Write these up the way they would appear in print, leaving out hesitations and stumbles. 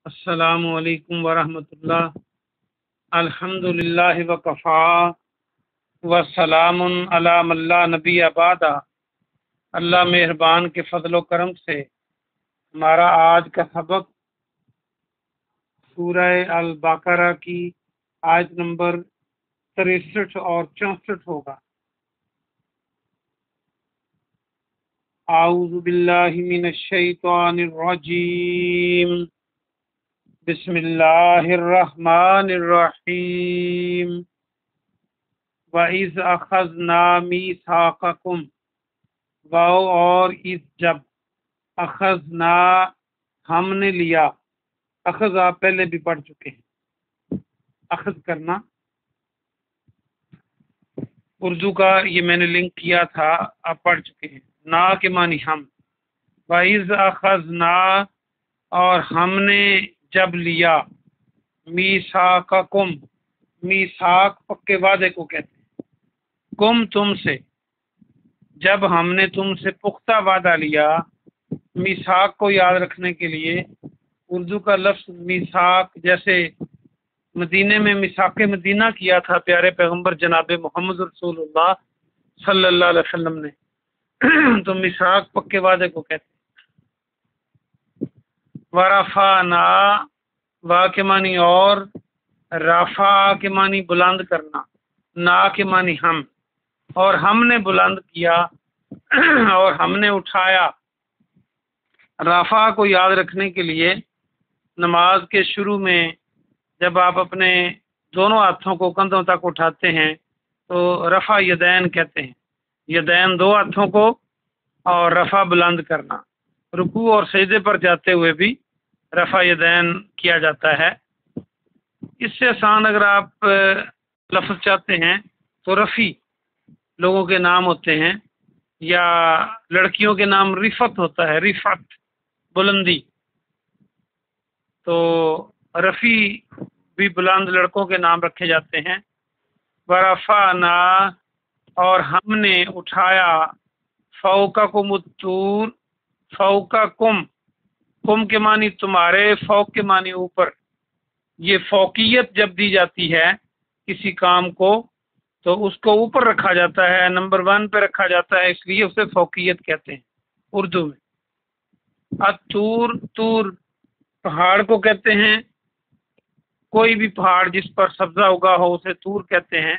السلام علیکم ورحمۃ اللہ۔ الحمدللہ وکفا وسلام علی من لا نبی بعد۔ اللہ مہربان کے فضل و کرم سے ہمارا آج کا سبق سورہ البقرہ کی آیت نمبر 63 اور 64 ہوگا۔ اعوذ باللہ من الشیطان الرجیم، بسم اللہ الرحمن الرحیم۔ وَإِذْ أَخَذْنَا مِيثَاقَكُمْ، واو اور اس جب، اخذنا ہم نے لیا، اخذ آپ پہلے بھی پڑھ چکے ہیں، اخذ کرنا اردو کا، یہ میں نے لنک کیا تھا، آپ پڑھ چکے ہیں۔ نا کے معنی ہم، وَإِذْ أَخَذْنَا اور ہم نے جب لیا، میثاقکم، میثاق پکے وعدے کو کہتے ہیں، کم تم سے، جب ہم نے تم سے پختہ وعدہ لیا۔ میثاق کو یاد رکھنے کے لیے اردو کا لفظ میثاق، جیسے مدینے میں میثاق مدینہ کیا تھا پیارے پیغمبر جناب محمد رسول اللہ صلی اللہ علیہ وسلم نے، تو میثاق پکے وعدے کو کہتے ہیں۔ ورفعنا، وا کے معنی اور، رفع کے معنی بلند کرنا، نا کے معنی ہم، اور ہم نے بلند کیا اور ہم نے اٹھایا۔ رفع کو یاد رکھنے کے لیے نماز کے شروع میں جب آپ اپنے دونوں ہاتھوں کو کندھوں تک اٹھاتے ہیں تو رفع یدین کہتے ہیں، یدین دو ہاتھوں کو، اور رفع بلند کرنا۔ رکوع اور سجدے پر جاتے ہوئے بھی رفع یدین کیا جاتا ہے۔ اس سے آسان اگر آپ لفظ چاہتے ہیں تو رفیع لوگوں کے نام ہوتے ہیں، یا لڑکیوں کے نام رفت ہوتا ہے، رفت بلندی، تو رفیع بھی بلند لڑکوں کے نام رکھے جاتے ہیں۔ ورفعنا اور ہم نے اٹھایا، فوقکم الطور، فوقکم، کم کے معنی تمہارے، فوق کے معنی اوپر۔ یہ فوقیت جب دی جاتی ہے کسی کام کو تو اس کو اوپر رکھا جاتا ہے، نمبر 1 پہ رکھا جاتا ہے، اس لیے اسے فوقیت کہتے ہیں اردو میں۔ الطور، طور پہاڑ کو کہتے ہیں، کوئی بھی پہاڑ جس پر سبزہ اگا ہو اسے طور کہتے ہیں۔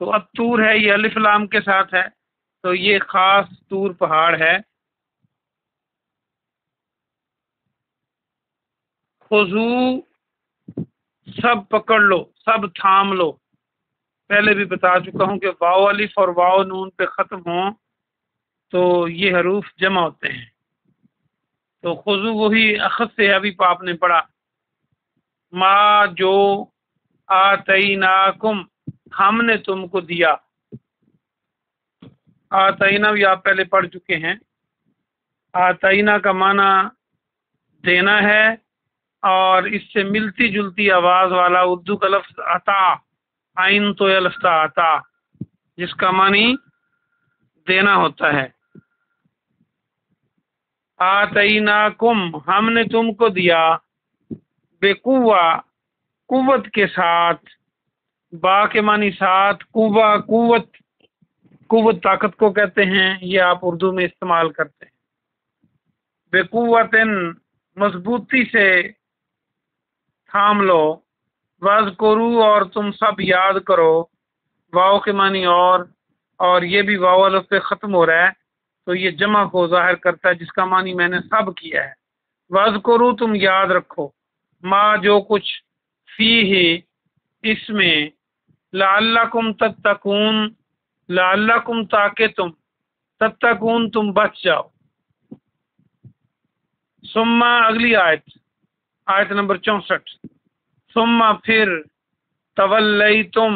تو الطور ہے، یہ الف لام کے ساتھ ہے، تو یہ خاص طور پہاڑ ہے۔ خذو، سب پکڑ لو، سب تھام لو۔ پہلے بھی بتا چکا ہوں کہ واو الف اور واو نون پہ ختم ہوں تو یہ حروف جمع ہوتے ہیں۔ تو خذو وہی اخذ سے ابھی آپ نے پڑھا، ما جو، آتیناکم ہم نے تم کو دیا، آتینا بھی آپ پہلے پڑھ چکے ہیں۔ آتینا کا معنی دینا ہے، اور اس سے ملتی جلتی آواز والا اردو کا لفظ عطا، عین تو الفتا عطا، جس کا معنی دینا ہوتا ہے۔ آتیناکم ہم نے تم کو دیا، بقوہ قوت کے ساتھ، با کے معنی ساتھ، قوہ قوت، قوت طاقت کو کہتے ہیں، یہ آپ اردو میں استعمال کرتے ہیں۔ بقوتن مضبوطی سے تھام لو، وَاذْکُرُوا اور تم سب یاد کرو، واو کے معنی اور یہ بھی واو الف پہ ختم ہو رہا ہے تو یہ جمع کو ظاہر کرتا ہے، جس کا معنی میں نے سب کیا ہے۔ وَاذْکُرُوا تم یاد رکھو، ما جو کچھ، فیہ اس میں، لعلکم تتقون، لعلکم تاکہ تم، تتقون تم بچ جاؤ۔ ثم اگلی آیت نمبر 64، ثم پھر، تولیتم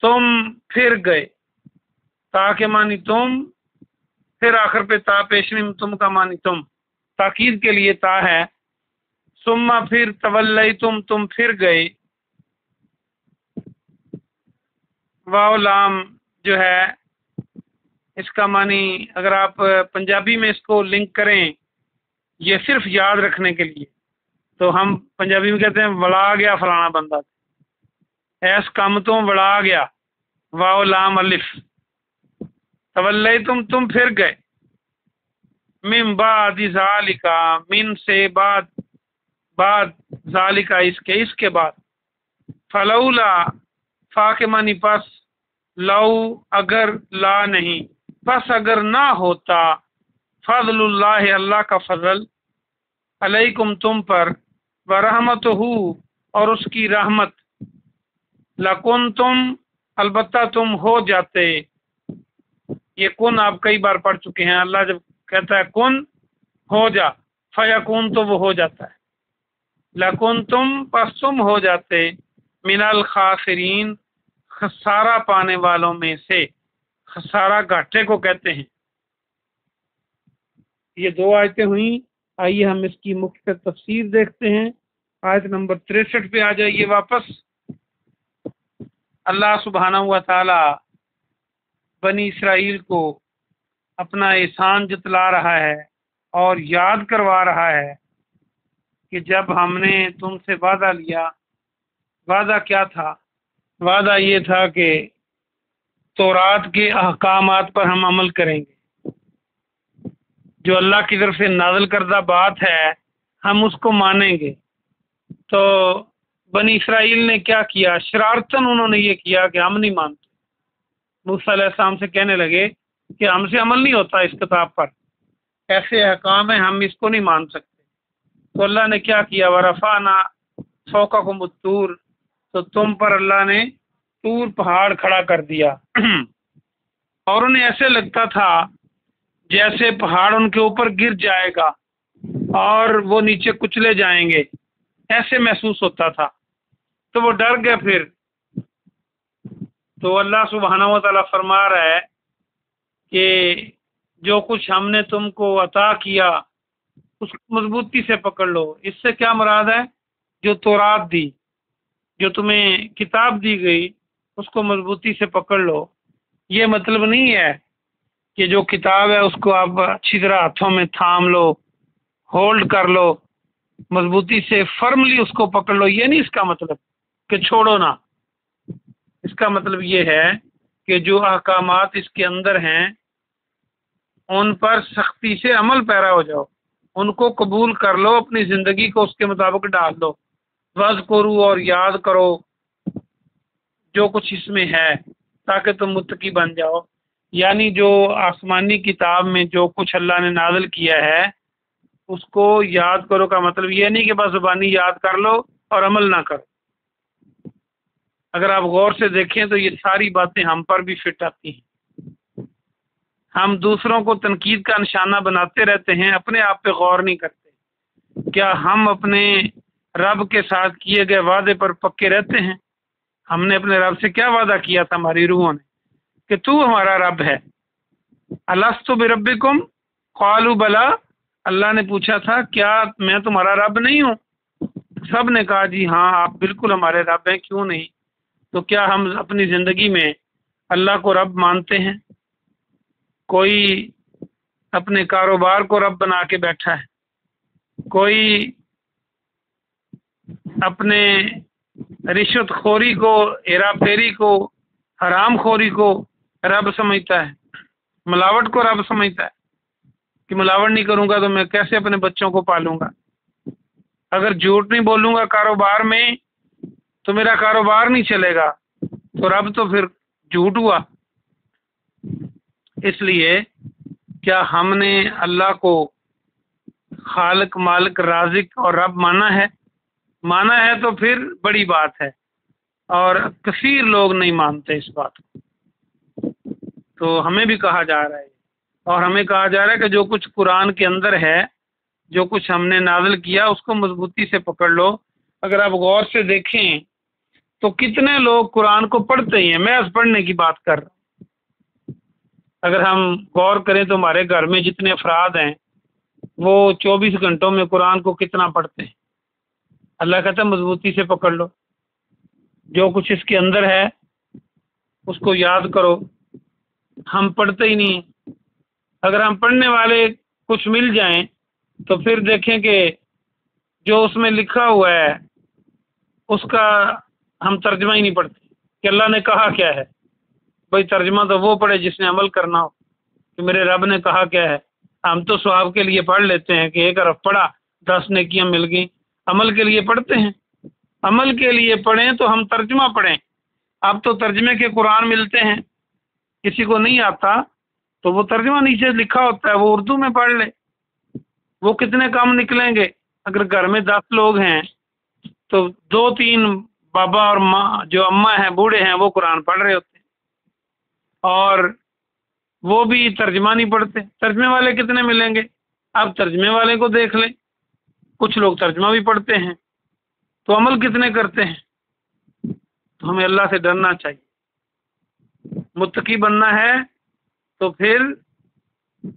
تم پھر گئے، تا کے معنی تم، پھر آخر پہ تا پیشوی میں تم کا معنی تم، تاکید کے لیے تا ہے۔ ثم پھر، تولیتم تم پھر گئے، واو لام جو ہے اس کا معنی اگر آپ پنجابی میں اس کو لنک کریں، یہ صرف یاد رکھنے کے لیے، تو ہم پنجابی میں کہتے ہیں وڑا گیا فلانا بندہ، ایس کم تو وڑا گیا، واو لام الف، تم پھر گئے، من بعد ذالکا، من سے بعد ذالکا اس کے بعد، فلولا، فا کے معنی پس، لو اگر، لا نہیں، پس اگر نہ ہوتا، فضل اللہ اللہ کا فضل، علیکم تم پر، ورحمتہ اور اس کی رحمت، لکنتم البتہ تم ہو جاتے، یہ کن آپ کئی بار پڑھ چکے ہیں، اللہ جب کہتا ہے کن ہو جا، فیکون تو وہ ہو جاتا ہے، لکنتم پس تم ہو جاتے، من الخاسرین خسارہ پانے والوں میں سے، خسارہ گھاٹے کو کہتے ہیں۔ یہ دو آیتیں ہوئیں، آئیے ہم اس کی مختصر تفسیر دیکھتے ہیں۔ آیت نمبر 63 پہ آ جائیے واپس۔ اللہ سبحانہ و تعالی بنی اسرائیل کو اپنا احسان جتلا رہا ہے اور یاد کروا رہا ہے کہ جب ہم نے تم سے وعدہ لیا، وعدہ کیا تھا؟ وعدہ یہ تھا کہ تورات کے احکامات پر ہم عمل کریں گے، جو اللہ کی طرف سے نازل کردہ بات ہے ہم اس کو مانیں گے۔ تو بنی اسرائیل نے کیا کیا؟ شرارتاً انہوں نے یہ کیا کہ ہم نہیں مانتے۔ موسیٰ علیہ السلام سے کہنے لگے کہ ہم سے عمل نہیں ہوتا اس کتاب پر، ایسے احکام ہیں ہم اس کو نہیں مان سکتے۔ تو اللہ نے کیا کیا؟ ورفعنا فوقکم الطور، تو تم پر اللہ نے طور پہاڑ کھڑا کر دیا اور انہیں ایسے لگتا تھا جیسے پہاڑ ان کے اوپر گر جائے گا اور وہ نیچے کچلے جائیں گے، ایسے محسوس ہوتا تھا، تو وہ ڈر گئے۔ پھر تو اللہ سبحانہ و تعالیٰ فرما رہا ہے کہ جو کچھ ہم نے تم کو عطا کیا اس کو مضبوطی سے پکڑ لو۔ اس سے کیا مراد ہے؟ جو تورات دی، جو تمہیں کتاب دی گئی اس کو مضبوطی سے پکڑ لو۔ یہ مطلب نہیں ہے کہ جو کتاب ہے اس کو آپ اچھی طرح ہاتھوں میں تھام لو، ہولڈ کر لو، مضبوطی سے فرملی اس کو پکڑ لو، یہ نہیں اس کا مطلب کہ چھوڑو نہ۔ اس کا مطلب یہ ہے کہ جو احکامات اس کے اندر ہیں ان پر سختی سے عمل پیرا ہو جاؤ، ان کو قبول کر لو، اپنی زندگی کو اس کے مطابق ڈال دو۔ وَاذْكُرُوا اور یاد کرو جو کچھ اس میں ہے تاکہ تم متقی بن جاؤ۔ یعنی جو آسمانی کتاب میں جو کچھ اللہ نے نازل کیا ہے اس کو یاد کرو کا مطلب یہ نہیں کہ بس زبانی یاد کر لو اور عمل نہ کرو۔ اگر آپ غور سے دیکھیں تو یہ ساری باتیں ہم پر بھی فٹ آتی ہیں۔ ہم دوسروں کو تنقید کا نشانہ بناتے رہتے ہیں، اپنے آپ پہ غور نہیں کرتے۔ کیا ہم اپنے رب کے ساتھ کیے گئے وعدے پر پکے رہتے ہیں؟ ہم نے اپنے رب سے کیا وعدہ کیا تھا ہماری روحوں نے کہ تو ہمارا رب ہے۔ الستُ بربکم قالوا بلا، اللہ نے پوچھا تھا کیا میں تمہارا رب نہیں ہوں؟ سب نے کہا جی ہاں آپ بالکل ہمارے رب ہیں، کیوں نہیں؟ تو کیا ہم اپنی زندگی میں اللہ کو رب مانتے ہیں؟ کوئی اپنے کاروبار کو رب بنا کے بیٹھا ہے، کوئی اپنے رشوت خوری کو، ہیرا پھیری کو، حرام خوری کو رب سمجھتا ہے، ملاوٹ کو رب سمجھتا ہے کہ ملاوٹ نہیں کروں گا تو میں کیسے اپنے بچوں کو پالوں گا؟ اگر جھوٹ نہیں بولوں گا کاروبار میں تو میرا کاروبار نہیں چلے گا، تو رب تو پھر جھوٹ ہوا۔ اس لیے کیا ہم نے اللہ کو خالق، مالک، رازق اور رب مانا ہے؟ مانا ہے تو پھر بڑی بات ہے، اور کثیر لوگ نہیں مانتے اس بات کو۔ تو ہمیں بھی کہا جا رہا ہے، اور ہمیں کہا جا رہا ہے کہ جو کچھ قرآن کے اندر ہے، جو کچھ ہم نے نازل کیا اس کو مضبوطی سے پکڑ لو۔ اگر آپ غور سے دیکھیں تو کتنے لوگ قرآن کو پڑھتے ہی ہیں، محض پڑھنے کی بات کر رہا ہوں۔ اگر ہم غور کریں تو ہمارے گھر میں جتنے افراد ہیں وہ 24 گھنٹوں میں قرآن کو کتنا پڑھتے ہیں؟ اللہ کہتا ہے مضبوطی سے پکڑ لو، جو کچھ اس کے اندر ہے اس کو یاد کرو۔ ہم پڑھتے ہی نہیں۔ اگر ہم پڑھنے والے کچھ مل جائیں تو پھر دیکھیں کہ جو اس میں لکھا ہوا ہے اس کا ہم ترجمہ ہی نہیں پڑھتے کہ اللہ نے کہا کیا ہے. بھائی ترجمہ تو وہ پڑھے جس نے عمل کرنا ہو کہ میرے رب نے کہا کیا ہے. ہم تو ثواب کے لیے پڑھ لیتے ہیں کہ ایک حرف پڑھا 10 نیکیاں مل گئیں. عمل کے لیے پڑھتے ہیں. عمل کے لیے پڑھیں تو ہم ترجمہ پڑھیں. اب تو ترجمے کے قرآن ملتے ہیں، کسی کو نہیں آتا تو وہ ترجمہ نیچے لکھا ہوتا ہے وہ اردو میں پڑھ لے. وہ کتنے کام نکلیں گے. اگر گھر میں 10 لوگ ہیں تو 2-3 بابا اور ماں جو اماں ہیں بوڑھے ہیں وہ قرآن پڑھ رہے ہوتے ہیں اور وہ بھی ترجمہ نہیں پڑھتے. ترجمے والے کتنے ملیں گے. اب ترجمے والے کو دیکھ لیں، کچھ لوگ ترجمہ بھی پڑھتے ہیں تو عمل کتنے کرتے ہیں. تو ہمیں اللہ سے ڈرنا چاہیے. متقی بننا ہے تو پھر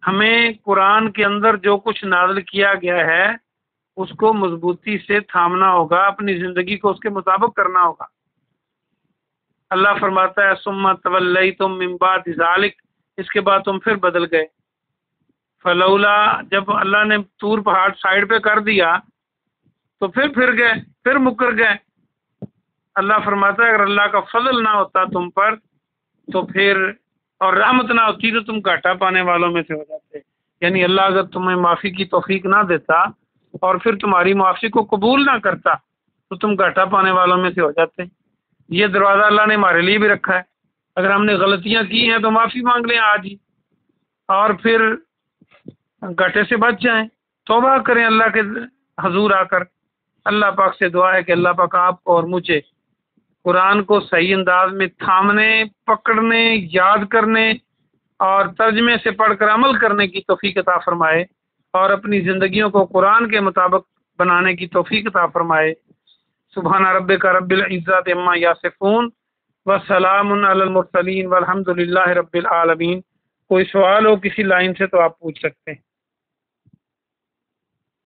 ہمیں قرآن کے اندر جو کچھ نازل کیا گیا ہے اس کو مضبوطی سے تھامنا ہوگا، اپنی زندگی کو اس کے مطابق کرنا ہوگا. اللہ فرماتا ہے ثم تولیتم من بعد ذلک، اس کے بعد تم پھر بدل گئے. فلولا، جب اللہ نے طور پہاڑ سائڈ پہ کر دیا تو پھر گئے، پھر مکر گئے. اللہ فرماتا ہے اگر اللہ کا فضل نہ ہوتا تم پر تو پھر اور رحمت نہ ہوتی تو تم گھاٹا پانے والوں میں سے ہو جاتے. یعنی اللہ اگر تمہیں معافی کی توفیق نہ دیتا اور پھر تمہاری معافی کو قبول نہ کرتا تو تم گھاٹا پانے والوں میں سے ہو جاتے. یہ دروازہ اللہ نے ہمارے لیے بھی رکھا ہے. اگر ہم نے غلطیاں کی ہیں تو معافی مانگ لیں آج ہی اور پھر گھاٹے سے بچ جائیں. توبہ کریں اللہ کے حضور آ کر. اللہ پاک سے دعا ہے کہ اللہ پاک آپ کو اور مجھے قرآن کو صحیح انداز میں تھامنے، پکڑنے، یاد کرنے اور ترجمے سے پڑھ کر عمل کرنے کی توفیق عطا فرمائے اور اپنی زندگیوں کو قرآن کے مطابق بنانے کی توفیق عطا فرمائے. سبحان ربک رب العزت عما یصفون وسلام علی المرسلین والحمد للہ رب العالمین. کوئی سوال ہو کسی لائن سے تو آپ پوچھ سکتے ہیں.